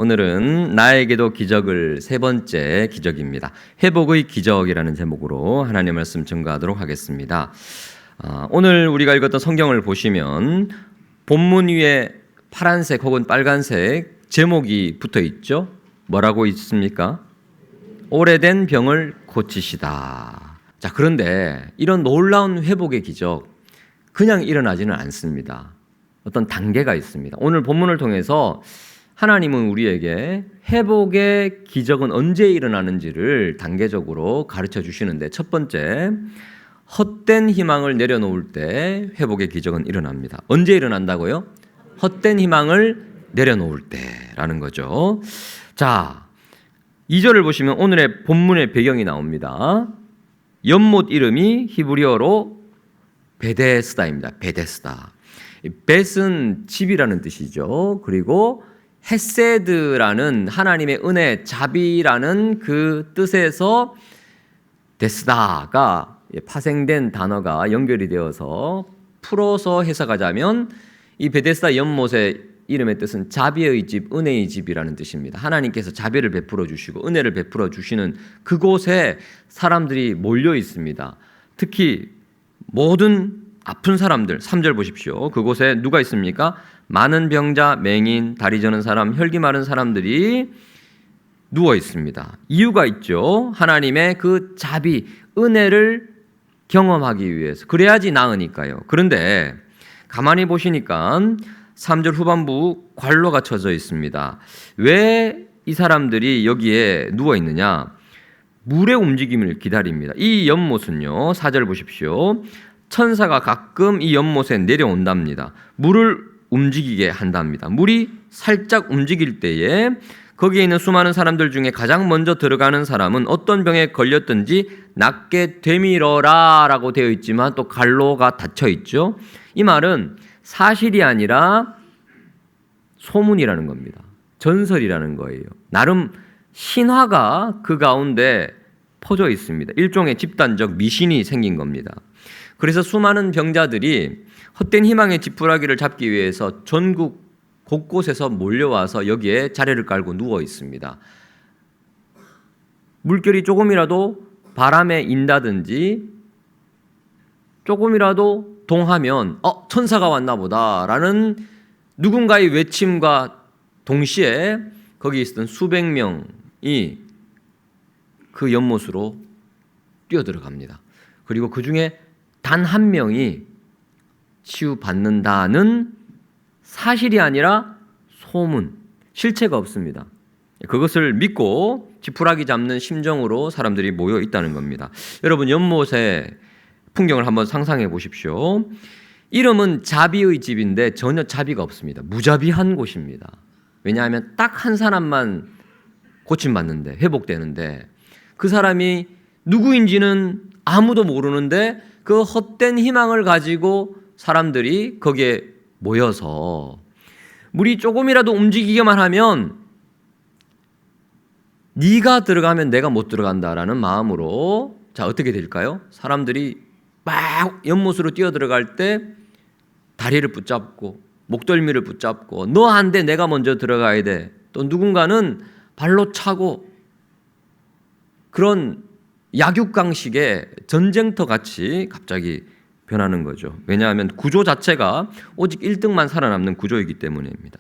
오늘은 나에게도 기적을 세 번째 기적입니다. 회복의 기적이라는 제목으로 하나님의 말씀 증거하도록 하겠습니다. 오늘 우리가 읽었던 성경을 보시면 본문 위에 파란색 혹은 빨간색 제목이 붙어 있죠. 뭐라고 있습니까? 오래된 병을 고치시다. 자, 그런데 이런 놀라운 회복의 기적 그냥 일어나지는 않습니다. 어떤 단계가 있습니다. 오늘 본문을 통해서 하나님은 우리에게 회복의 기적은 언제 일어나는지를 단계적으로 가르쳐 주시는데, 첫 번째, 헛된 희망을 내려놓을 때 회복의 기적은 일어납니다. 언제 일어난다고요? 헛된 희망을 내려놓을 때라는 거죠. 자, 2절을 보시면 오늘의 본문의 배경이 나옵니다. 연못 이름이 히브리어로 베데스다입니다. 베데스다. 벳은 집이라는 뜻이죠. 그리고 헤세드라는 하나님의 은혜, 자비라는 그 뜻에서 데스다가 파생된 단어가 연결이 되어서 풀어서 해석하자면 이 베데스다 연못의 이름의 뜻은 자비의 집, 은혜의 집이라는 뜻입니다. 하나님께서 자비를 베풀어 주시고 은혜를 베풀어 주시는 그곳에 사람들이 몰려 있습니다. 특히 모든 아픈 사람들, 3절 보십시오. 그곳에 누가 있습니까? 많은 병자, 맹인, 다리 저는 사람, 혈기 마른 사람들이 누워 있습니다. 이유가 있죠. 하나님의 그 자비, 은혜를 경험하기 위해서. 그래야지 나으니까요. 그런데 가만히 보시니까 3절 후반부 관로가 쳐져 있습니다. 왜 이 사람들이 여기에 누워 있느냐? 물의 움직임을 기다립니다. 이 연못은요, 4절 보십시오. 천사가 가끔 이 연못에 내려온답니다. 물을 움직이게 한답니다. 물이 살짝 움직일 때에 거기에 있는 수많은 사람들 중에 가장 먼저 들어가는 사람은 어떤 병에 걸렸든지 낫게 되밀어라 라고 되어 있지만 또 갈로가 닫혀 있죠. 이 말은 사실이 아니라 소문이라는 겁니다. 전설이라는 거예요. 나름 신화가 그 가운데 퍼져 있습니다. 일종의 집단적 미신이 생긴 겁니다. 그래서 수많은 병자들이 헛된 희망의 지푸라기를 잡기 위해서 전국 곳곳에서 몰려와서 여기에 자리를 깔고 누워 있습니다. 물결이 조금이라도 바람에 인다든지 조금이라도 동하면 천사가 왔나 보다라는 누군가의 외침과 동시에 거기 있었던 수백 명이 그 연못으로 뛰어들어갑니다. 그리고 그 중에 단 한 명이 치유받는다는 사실이 아니라 소문, 실체가 없습니다. 그것을 믿고 지푸라기 잡는 심정으로 사람들이 모여 있다는 겁니다. 여러분, 연못의 풍경을 한번 상상해 보십시오. 이름은 자비의 집인데 전혀 자비가 없습니다. 무자비한 곳입니다. 왜냐하면 딱 한 사람만 고침받는데, 회복되는데 그 사람이 누구인지는 아무도 모르는데 그 헛된 희망을 가지고 사람들이 거기에 모여서 물이 조금이라도 움직이기만 하면 네가 들어가면 내가 못 들어간다라는 마음으로, 자, 어떻게 될까요? 사람들이 막 연못으로 뛰어들어갈 때 다리를 붙잡고 목덜미를 붙잡고 너 안 돼, 내가 먼저 들어가야 돼. 또 누군가는 발로 차고 그런 약육강식의 전쟁터 같이 갑자기 변하는 거죠. 왜냐하면 구조 자체가 오직 1등만 살아남는 구조이기 때문입니다.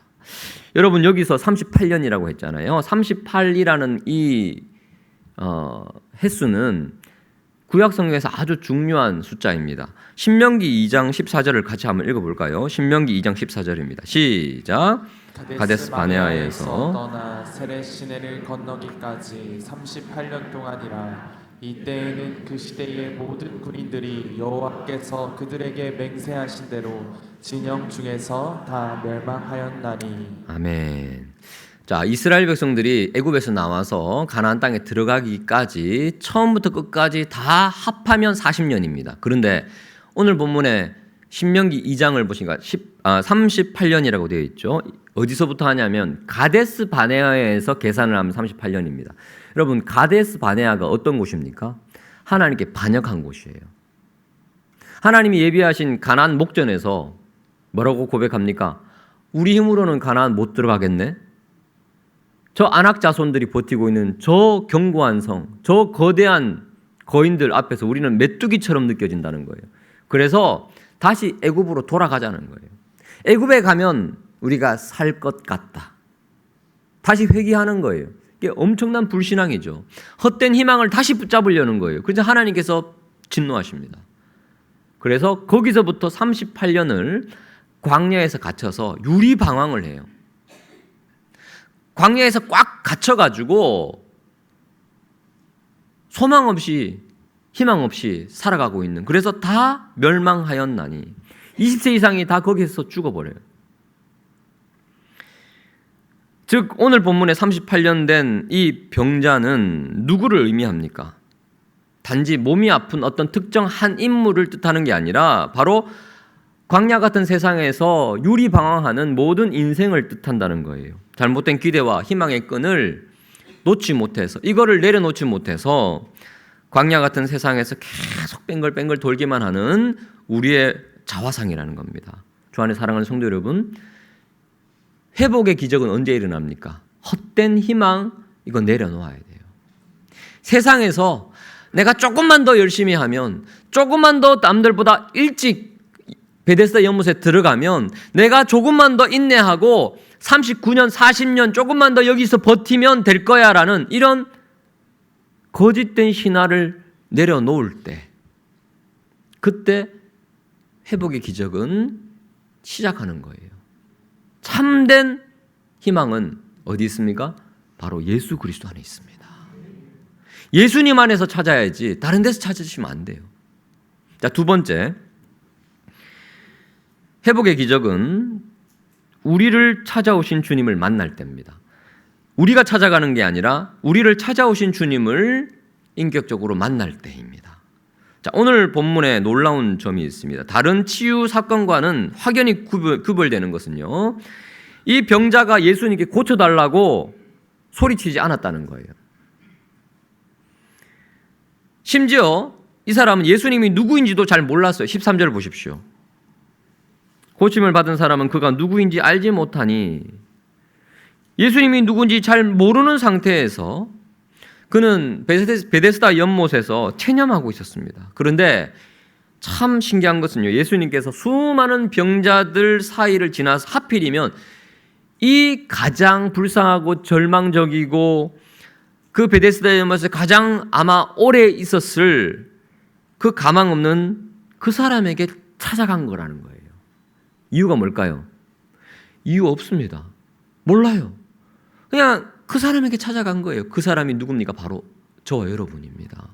여러분, 여기서 38년이라고 했잖아요. 38이라는 이 횟수는 구약 성경에서 아주 중요한 숫자입니다. 신명기 2장 14절을 같이 한번 읽어볼까요? 신명기 2장 14절입니다. 시작. 가데스 바네아에서 떠나 세레 시내를 건너기까지 38년 동안이라. 이때에는 그 시대의 모든 군인들이 여호와께서 그들에게 맹세하신 대로 진영 중에서 다 멸망하였나니. 아멘. 자, 이스라엘 백성들이 애굽에서 나와서 가나안 땅에 들어가기까지 처음부터 끝까지 다 합하면 40년입니다. 그런데 오늘 본문에 신명기 2장을 보시니까 38년이라고 되어 있죠. 어디서부터 하냐면 가데스 바네아에서 계산을 하면 38년입니다. 여러분, 가데스 바네아가 어떤 곳입니까? 하나님께 반역한 곳이에요. 하나님이 예비하신 가나안 목전에서 뭐라고 고백합니까? 우리 힘으로는 가나안 못 들어가겠네? 저 안악 자손들이 버티고 있는 저 견고한 성, 저 거대한 거인들 앞에서 우리는 메뚜기처럼 느껴진다는 거예요. 그래서 다시 애굽으로 돌아가자는 거예요. 애굽에 가면 우리가 살 것 같다. 다시 회개하는 거예요. 이게 엄청난 불신앙이죠. 헛된 희망을 다시 붙잡으려는 거예요. 그래서 하나님께서 진노하십니다. 그래서 거기서부터 38년을 광야에서 갇혀서 유리방황을 해요. 광야에서 꽉 갇혀가지고 소망 없이 희망 없이 살아가고 있는, 그래서 다 멸망하였나니 20세 이상이 다 거기서 죽어버려요. 즉 오늘 본문에 38년 된 이 병자는 누구를 의미합니까? 단지 몸이 아픈 어떤 특정 한 인물을 뜻하는 게 아니라 바로 광야 같은 세상에서 유리방황하는 모든 인생을 뜻한다는 거예요. 잘못된 기대와 희망의 끈을 놓지 못해서, 이거를 내려놓지 못해서 광야 같은 세상에서 계속 뱅글뱅글 돌기만 하는 우리의 자화상이라는 겁니다. 주 안에 사랑하는 성도 여러분, 회복의 기적은 언제 일어납니까? 헛된 희망, 이거 내려놓아야 돼요. 세상에서 내가 조금만 더 열심히 하면, 조금만 더 남들보다 일찍 베데스다 연못에 들어가면, 내가 조금만 더 인내하고 39년, 40년 조금만 더 여기서 버티면 될 거야 라는 이런 거짓된 신화를 내려놓을 때, 그때 회복의 기적은 시작하는 거예요. 참된 희망은 어디 있습니까? 바로 예수 그리스도 안에 있습니다. 예수님 안에서 찾아야지 다른 데서 찾으시면 안 돼요. 자, 두 번째, 회복의 기적은 우리를 찾아오신 주님을 만날 때입니다. 우리가 찾아가는 게 아니라 우리를 찾아오신 주님을 인격적으로 만날 때입니다. 자, 오늘 본문에 놀라운 점이 있습니다. 다른 치유 사건과는 확연히 구별되는 것은요, 이 병자가 예수님께 고쳐달라고 소리치지 않았다는 거예요. 심지어 이 사람은 예수님이 누구인지도 잘 몰랐어요. 13절 보십시오. 고침을 받은 사람은 그가 누구인지 알지 못하니, 예수님이 누군지 잘 모르는 상태에서 그는 베데스다 연못에서 체념하고 있었습니다. 그런데 참 신기한 것은요, 예수님께서 수많은 병자들 사이를 지나서 하필이면 이 가장 불쌍하고 절망적이고 그 베데스다 연못에서 가장 아마 오래 있었을 그 가망 없는 그 사람에게 찾아간 거라는 거예요. 이유가 뭘까요? 이유 없습니다. 몰라요. 그냥 그 사람에게 찾아간 거예요. 그 사람이 누굽니까? 바로 저와 여러분입니다.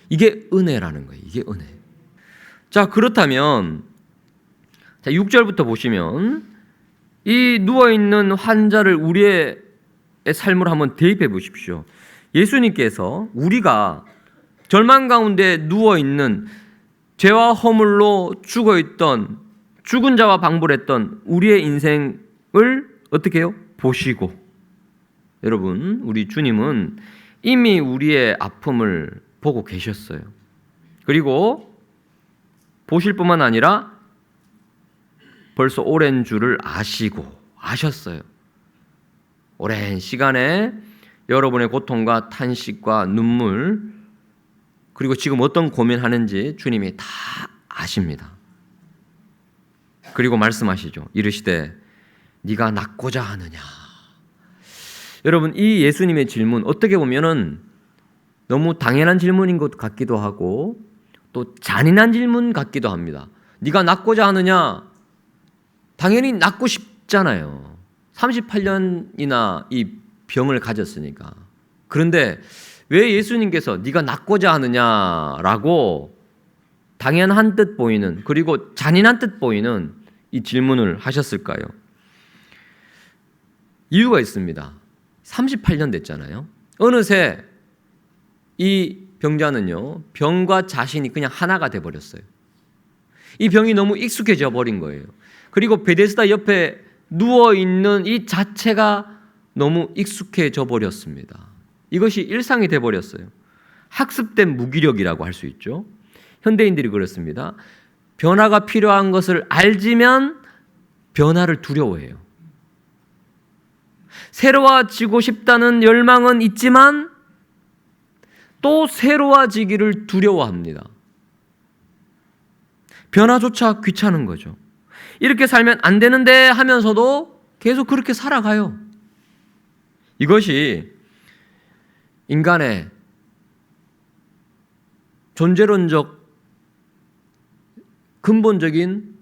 이게 은혜라는 거예요. 이게 은혜. 자, 그렇다면 자, 6절부터 보시면 이 누워있는 환자를 우리의 삶으로 한번 대입해 보십시오. 예수님께서 우리가 절망 가운데 누워있는, 죄와 허물로 죽어있던, 죽은 자와 방불했던 우리의 인생을 어떻게 해요? 보시고, 여러분, 우리 주님은 이미 우리의 아픔을 보고 계셨어요. 그리고 보실 뿐만 아니라 벌써 오랜 줄을 아셨어요. 오랜 시간에 여러분의 고통과 탄식과 눈물, 그리고 지금 어떤 고민하는지 주님이 다 아십니다. 그리고 말씀하시죠. 이르시되 네가 낫고자 하느냐. 여러분, 이 예수님의 질문, 어떻게 보면은 너무 당연한 질문인 것 같기도 하고 또 잔인한 질문 같기도 합니다. 네가 낫고자 하느냐? 당연히 낫고 싶잖아요. 38년이나 이 병을 가졌으니까. 그런데 왜 예수님께서 네가 낫고자 하느냐라고 당연한 듯 보이는, 그리고 잔인한 듯 보이는 이 질문을 하셨을까요? 이유가 있습니다. 38년 됐잖아요. 어느새 이 병자는요, 병과 자신이 그냥 하나가 돼버렸어요. 이 병이 너무 익숙해져 버린 거예요. 그리고 베데스다 옆에 누워있는 이 자체가 너무 익숙해져 버렸습니다. 이것이 일상이 돼버렸어요. 학습된 무기력이라고 할 수 있죠. 현대인들이 그렇습니다. 변화가 필요한 것을 알지만 변화를 두려워해요. 새로워지고 싶다는 열망은 있지만 또 새로워지기를 두려워합니다. 변화조차 귀찮은 거죠. 이렇게 살면 안 되는데 하면서도 계속 그렇게 살아가요. 이것이 인간의 존재론적 근본적인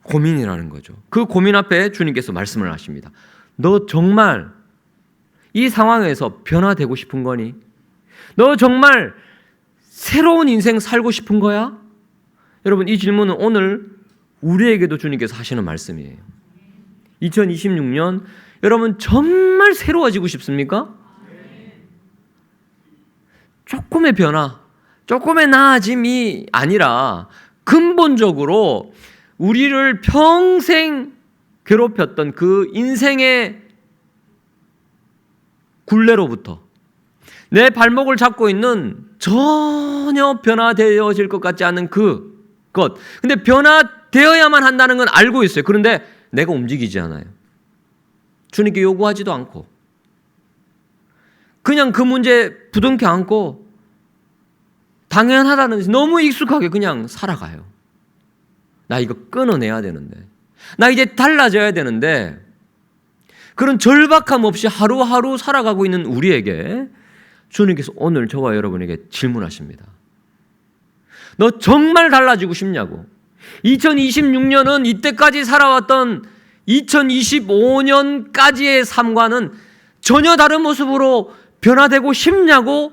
고민이라는 거죠. 그 고민 앞에 주님께서 말씀을 하십니다. 너 정말 이 상황에서 변화되고 싶은 거니? 너 정말 새로운 인생 살고 싶은 거야? 여러분, 이 질문은 오늘 우리에게도 주님께서 하시는 말씀이에요. 2026년 여러분 정말 새로워지고 싶습니까? 조금의 변화, 조금의 나아짐이 아니라 근본적으로 우리를 평생 괴롭혔던 그 인생의 굴레로부터 내 발목을 잡고 있는 전혀 변화되어질 것 같지 않은 그것. 근데 변화되어야만 한다는 건 알고 있어요. 그런데 내가 움직이지 않아요. 주님께 요구하지도 않고 그냥 그 문제 부둥켜 안고 당연하다는 너무 익숙하게 그냥 살아가요. 나 이거 끊어내야 되는데, 나 이제 달라져야 되는데, 그런 절박함 없이 하루하루 살아가고 있는 우리에게 주님께서 오늘 저와 여러분에게 질문하십니다. 너 정말 달라지고 싶냐고. 2026년은 이때까지 살아왔던 2025년까지의 삶과는 전혀 다른 모습으로 변화되고 싶냐고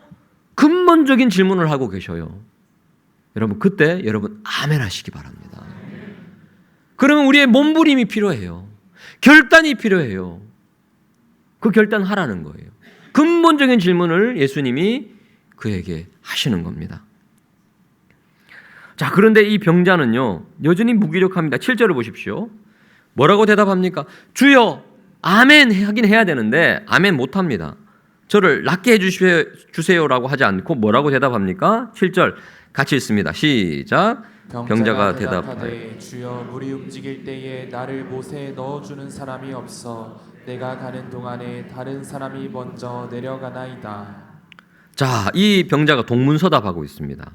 근본적인 질문을 하고 계셔요. 여러분, 그때 여러분 아멘 하시기 바랍니다. 그러면 우리의 몸부림이 필요해요. 결단이 필요해요. 그 결단하라는 거예요. 근본적인 질문을 예수님이 그에게 하시는 겁니다. 자, 그런데 이 병자는요 여전히 무기력합니다. 7절을 보십시오. 뭐라고 대답합니까? 주여 아멘 하긴 해야 되는데 아멘 못합니다. 저를 낫게 해주세요라고 하지 않고 뭐라고 대답합니까? 7절 같이 읽습니다. 시작. 병자가 대답하되 주여 물이 움직일 때에 나를 못에 넣어주는 사람이 없어 내가 가는 동안에 다른 사람이 먼저 내려가나이다. 자, 이 병자가 동문서답하고 있습니다.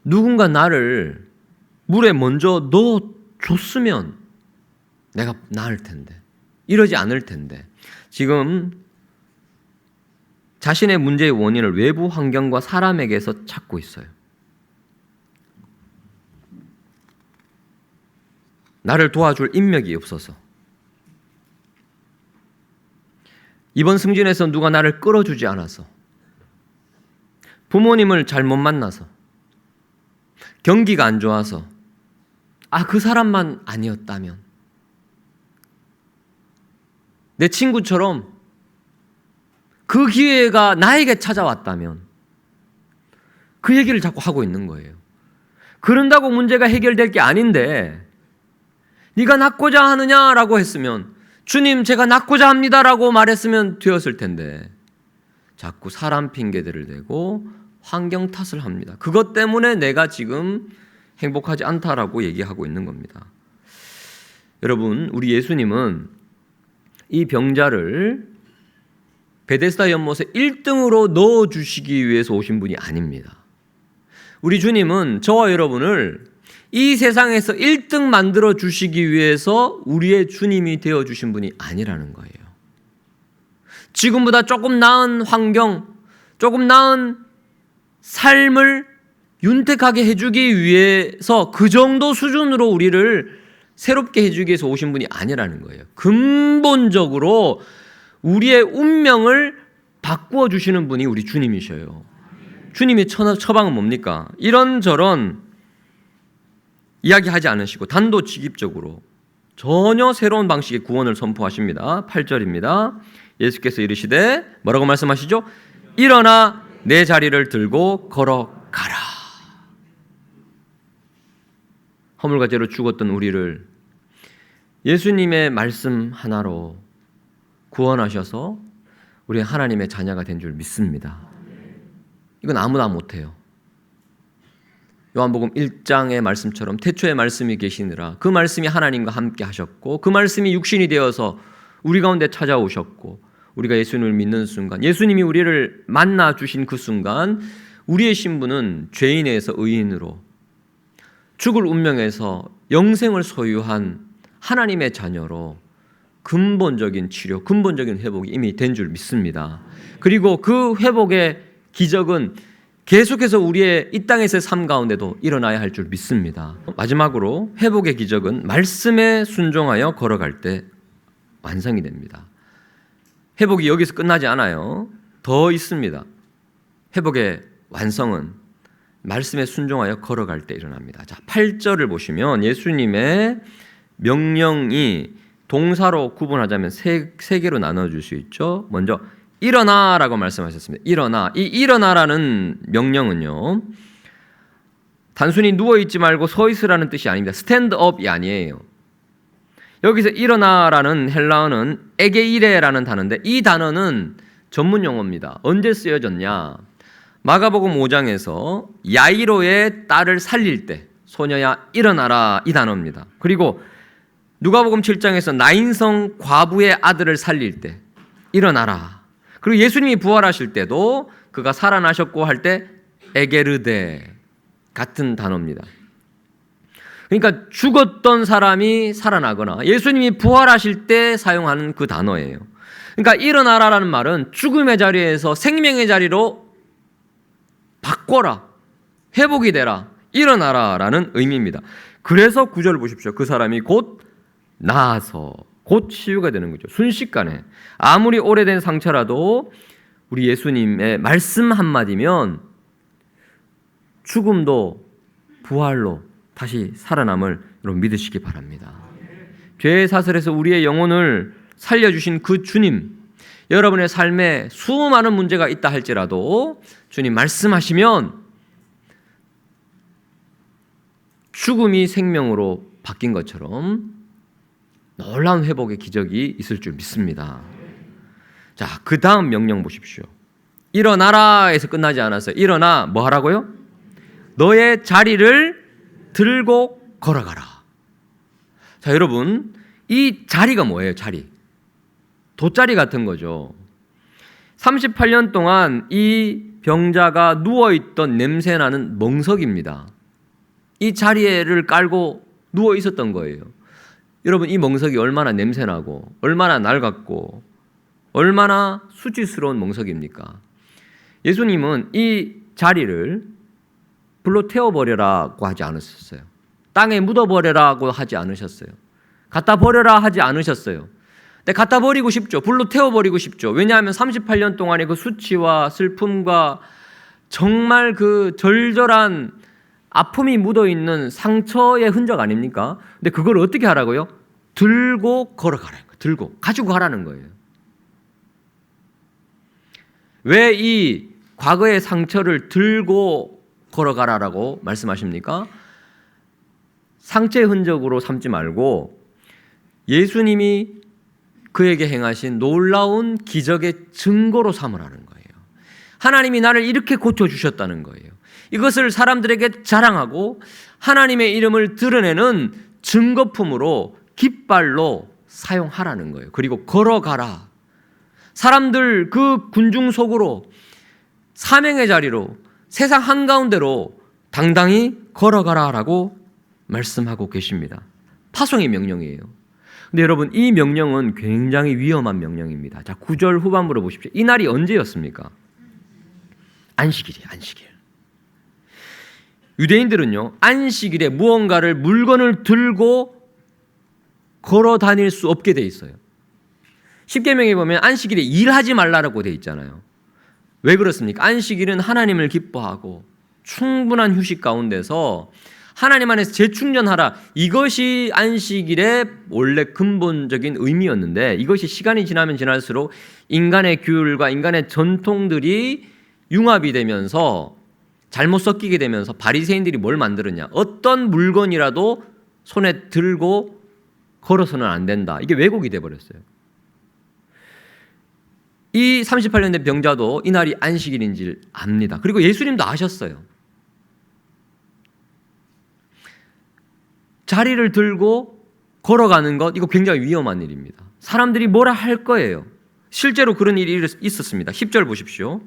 누군가 나를 물에 먼저 넣어줬으면 내가 나을 텐데, 이러지 않을 텐데, 지금 자신의 문제의 원인을 외부 환경과 사람에게서 찾고 있어요. 나를 도와줄 인맥이 없어서, 이번 승진에서 누가 나를 끌어주지 않아서, 부모님을 잘못 만나서, 경기가 안 좋아서, 그 사람만 아니었다면, 내 친구처럼 그 기회가 나에게 찾아왔다면, 그 얘기를 자꾸 하고 있는 거예요. 그런다고 문제가 해결될 게 아닌데, 네가 낫고자 하느냐라고 했으면, 주님 제가 낫고자 합니다라고 말했으면 되었을 텐데, 자꾸 사람 핑계들을 대고 환경 탓을 합니다. 그것 때문에 내가 지금 행복하지 않다라고 얘기하고 있는 겁니다. 여러분, 우리 예수님은 이 병자를 베데스다 연못에 1등으로 넣어주시기 위해서 오신 분이 아닙니다. 우리 주님은 저와 여러분을 이 세상에서 1등 만들어 주시기 위해서 우리의 주님이 되어주신 분이 아니라는 거예요. 지금보다 조금 나은 환경, 조금 나은 삶을 윤택하게 해주기 위해서 그 정도 수준으로 우리를 새롭게 해주기 위해서 오신 분이 아니라는 거예요. 근본적으로 우리의 운명을 바꾸어 주시는 분이 우리 주님이셔요. 주님의 처방은 뭡니까? 이런저런 이야기하지 않으시고 단도직입적으로 전혀 새로운 방식의 구원을 선포하십니다. 8절입니다. 예수께서 이르시되 뭐라고 말씀하시죠? 일어나 내 자리를 들고 걸어가라. 허물과 죄로 죽었던 우리를 예수님의 말씀 하나로 구원하셔서 우리 하나님의 자녀가 된 줄 믿습니다. 이건 아무나 못해요. 요한복음 1장의 말씀처럼 태초에 말씀이 계시느라 그 말씀이 하나님과 함께 하셨고 그 말씀이 육신이 되어서 우리 가운데 찾아오셨고 우리가 예수님을 믿는 순간, 예수님이 우리를 만나 주신 그 순간 우리의 신분은 죄인에서 의인으로, 죽을 운명에서 영생을 소유한 하나님의 자녀로 근본적인 치료, 근본적인 회복이 이미 된 줄 믿습니다. 그리고 그 회복의 기적은 계속해서 우리의 이 땅에서의 삶 가운데도 일어나야 할 줄 믿습니다. 마지막으로 회복의 기적은 말씀에 순종하여 걸어갈 때 완성이 됩니다. 회복이 여기서 끝나지 않아요. 더 있습니다. 회복의 완성은 말씀에 순종하여 걸어갈 때 일어납니다. 자, 8절을 보시면 예수님의 명령이 동사로 구분하자면 세 개로 나눠줄 수 있죠. 먼저 일어나라고 말씀하셨습니다. 일어나. 이 일어나라는 명령은요, 단순히 누워있지 말고 서 있으라는 뜻이 아닙니다. 스탠드업이 아니에요. 여기서 일어나라는 헬라어는 에게이레라는 단어인데 이 단어는 전문 용어입니다. 언제 쓰여졌냐? 마가복음 5장에서 야이로의 딸을 살릴 때 소녀야 일어나라 이 단어입니다. 그리고 누가복음 7장에서 나인성 과부의 아들을 살릴 때 일어나라. 그리고 예수님이 부활하실 때도 그가 살아나셨고 할 때 에게르데 같은 단어입니다. 그러니까 죽었던 사람이 살아나거나 예수님이 부활하실 때 사용하는 그 단어예요. 그러니까 일어나라라는 말은 죽음의 자리에서 생명의 자리로 바꿔라, 회복이 되라, 일어나라라는 의미입니다. 그래서 9절 보십시오. 그 사람이 곧 나아서 곧 치유가 되는 거죠. 순식간에. 아무리 오래된 상처라도 우리 예수님의 말씀 한마디면 죽음도 부활로 다시 살아남을 여러분 믿으시기 바랍니다. 죄의 사슬에서 우리의 영혼을 살려주신 그 주님, 여러분의 삶에 수많은 문제가 있다 할지라도 주님 말씀하시면 죽음이 생명으로 바뀐 것처럼 놀라운 회복의 기적이 있을 줄 믿습니다. 자, 그 다음 명령 보십시오. 일어나라에서 끝나지 않았어요. 일어나 뭐 하라고요? 너의 자리를 들고 걸어가라. 자, 여러분, 이 자리가 뭐예요? 자리. 돗자리 같은 거죠. 38년 동안 이 병자가 누워있던 냄새나는 멍석입니다. 이 자리를 깔고 누워 있었던 거예요. 여러분, 이 멍석이 얼마나 냄새나고 얼마나 낡았고 얼마나 수치스러운 멍석입니까? 예수님은 이 자리를 불로 태워버려라고 하지 않으셨어요. 땅에 묻어버려라고 하지 않으셨어요. 갖다 버려라 하지 않으셨어요. 근데 갖다 버리고 싶죠. 불로 태워버리고 싶죠. 왜냐하면 38년 동안의 그 수치와 슬픔과 정말 그 절절한 아픔이 묻어있는 상처의 흔적 아닙니까? 근데 그걸 어떻게 하라고요? 들고 걸어가라는 거예요. 들고 가지고 가라는 거예요. 왜 이 과거의 상처를 들고 걸어가라라고 말씀하십니까? 상처의 흔적으로 삼지 말고 예수님이 그에게 행하신 놀라운 기적의 증거로 삼으라는 거예요. 하나님이 나를 이렇게 고쳐주셨다는 거예요. 이것을 사람들에게 자랑하고 하나님의 이름을 드러내는 증거품으로 깃발로 사용하라는 거예요. 그리고 걸어가라. 사람들 그 군중 속으로 사명의 자리로 세상 한가운데로 당당히 걸어가라라고 말씀하고 계십니다. 파송의 명령이에요. 근데 여러분, 이 명령은 굉장히 위험한 명령입니다. 자, 9절 후반부로 보십시오. 이 날이 언제였습니까? 안식일이에요. 안식일. 유대인들은요, 안식일에 무언가를 물건을 들고 걸어 다닐 수 없게 돼 있어요. 십계명에 보면 안식일에 일하지 말라라고 돼 있잖아요. 왜 그렇습니까? 안식일은 하나님을 기뻐하고 충분한 휴식 가운데서 하나님 안에서 재충전하라. 이것이 안식일의 원래 근본적인 의미였는데 이것이 시간이 지나면 지날수록 인간의 규율과 인간의 전통들이 융합이 되면서 잘못 섞이게 되면서 바리새인들이 뭘 만들었냐? 어떤 물건이라도 손에 들고 걸어서는 안 된다. 이게 왜곡이 돼버렸어요. 이 38년 된 병자도 이날이 안식일인지 압니다. 그리고 예수님도 아셨어요. 자리를 들고 걸어가는 것, 이거 굉장히 위험한 일입니다. 사람들이 뭐라 할 거예요. 실제로 그런 일이 있었습니다. 10절 보십시오.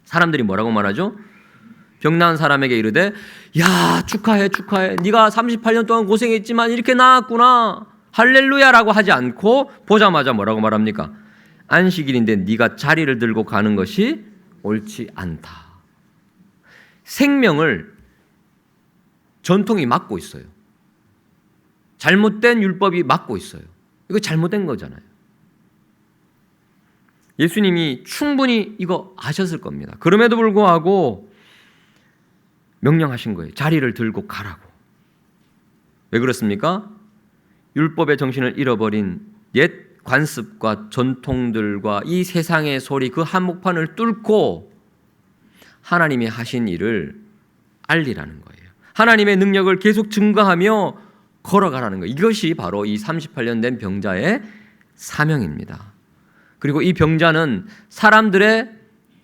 사람들이 뭐라고 말하죠? 병나은 사람에게 이르되 야 축하해 축하해, 네가 38년 동안 고생했지만 이렇게 나았구나, 할렐루야라고 하지 않고 보자마자 뭐라고 말합니까? 안식일인데 네가 자리를 들고 가는 것이 옳지 않다. 생명을 전통이 막고 있어요. 잘못된 율법이 막고 있어요. 이거 잘못된 거잖아요. 예수님이 충분히 이거 아셨을 겁니다. 그럼에도 불구하고 명령하신 거예요. 자리를 들고 가라고. 왜 그렇습니까? 율법의 정신을 잃어버린 옛 관습과 전통들과 이 세상의 소리, 그 한복판을 뚫고 하나님이 하신 일을 알리라는 거예요. 하나님의 능력을 계속 증거하며 걸어가라는 거예요. 이것이 바로 이 38년 된 병자의 사명입니다. 그리고 이 병자는 사람들의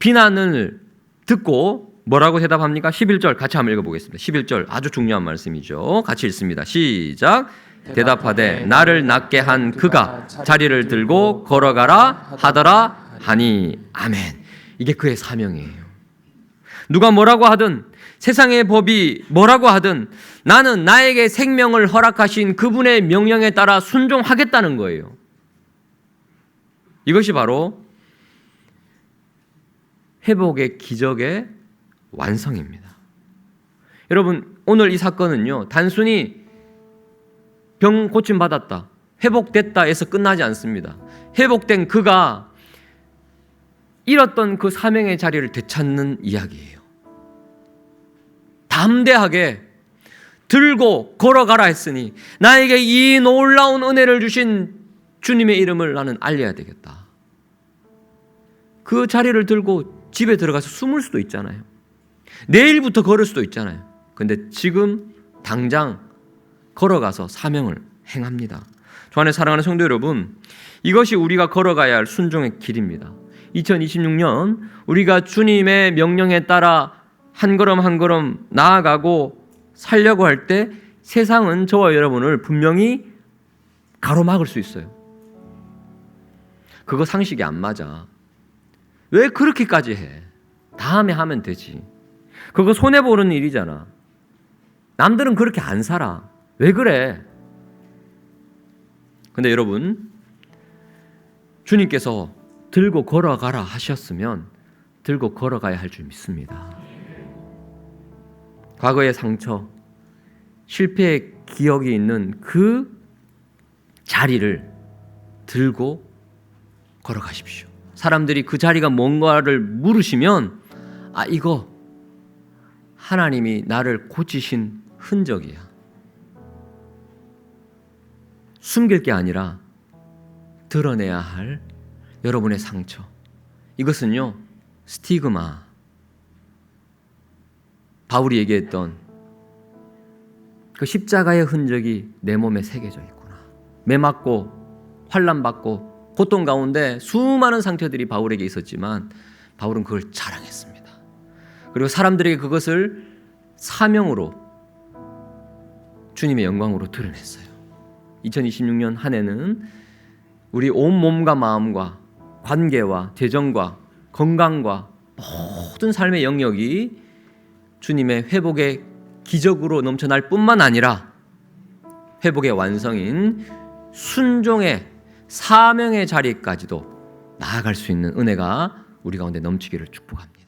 비난을 듣고 뭐라고 대답합니까? 11절 같이 한번 읽어보겠습니다. 11절 아주 중요한 말씀이죠. 같이 읽습니다. 시작. 대답하되 나를 낫게 한 그가 자리를 들고 걸어가라 하더라 하니. 아멘. 이게 그의 사명이에요. 누가 뭐라고 하든, 세상의 법이 뭐라고 하든 나는 나에게 생명을 허락하신 그분의 명령에 따라 순종하겠다는 거예요. 이것이 바로 회복의 기적의 완성입니다. 여러분, 오늘 이 사건은요, 단순히 병 고침 받았다, 회복됐다 해서 끝나지 않습니다. 회복된 그가 잃었던 그 사명의 자리를 되찾는 이야기예요. 담대하게 들고 걸어가라 했으니 나에게 이 놀라운 은혜를 주신 주님의 이름을 나는 알려야 되겠다. 그 자리를 들고 집에 들어가서 숨을 수도 있잖아요. 내일부터 걸을 수도 있잖아요. 근데 지금 당장 걸어가서 사명을 행합니다. 저 안에 사랑하는 성도 여러분, 이것이 우리가 걸어가야 할 순종의 길입니다. 2026년 우리가 주님의 명령에 따라 한 걸음 한 걸음 나아가고 살려고 할 때 세상은 저와 여러분을 분명히 가로막을 수 있어요. 그거 상식이 안 맞아. 왜 그렇게까지 해? 다음에 하면 되지. 그거 손해보는 일이잖아. 남들은 그렇게 안 살아. 왜 그래? 근데 여러분, 주님께서 들고 걸어가라 하셨으면 들고 걸어가야 할 줄 믿습니다. 과거의 상처, 실패의 기억이 있는 그 자리를 들고 걸어가십시오. 사람들이 그 자리가 뭔가를 물으시면 이거 하나님이 나를 고치신 흔적이야. 숨길 게 아니라 드러내야 할 여러분의 상처. 이것은요, 스티그마. 바울이 얘기했던 그 십자가의 흔적이 내 몸에 새겨져 있구나. 매 맞고 환난받고 고통 가운데 수많은 상처들이 바울에게 있었지만 바울은 그걸 자랑했습니다. 그리고 사람들에게 그것을 사명으로, 주님의 영광으로 드러냈어요. 2026년 한 해는 우리 온 몸과 마음과 관계와 재정과 건강과 모든 삶의 영역이 주님의 회복의 기적으로 넘쳐날 뿐만 아니라 회복의 완성인 순종의 사명의 자리까지도 나아갈 수 있는 은혜가 우리 가운데 넘치기를 축복합니다.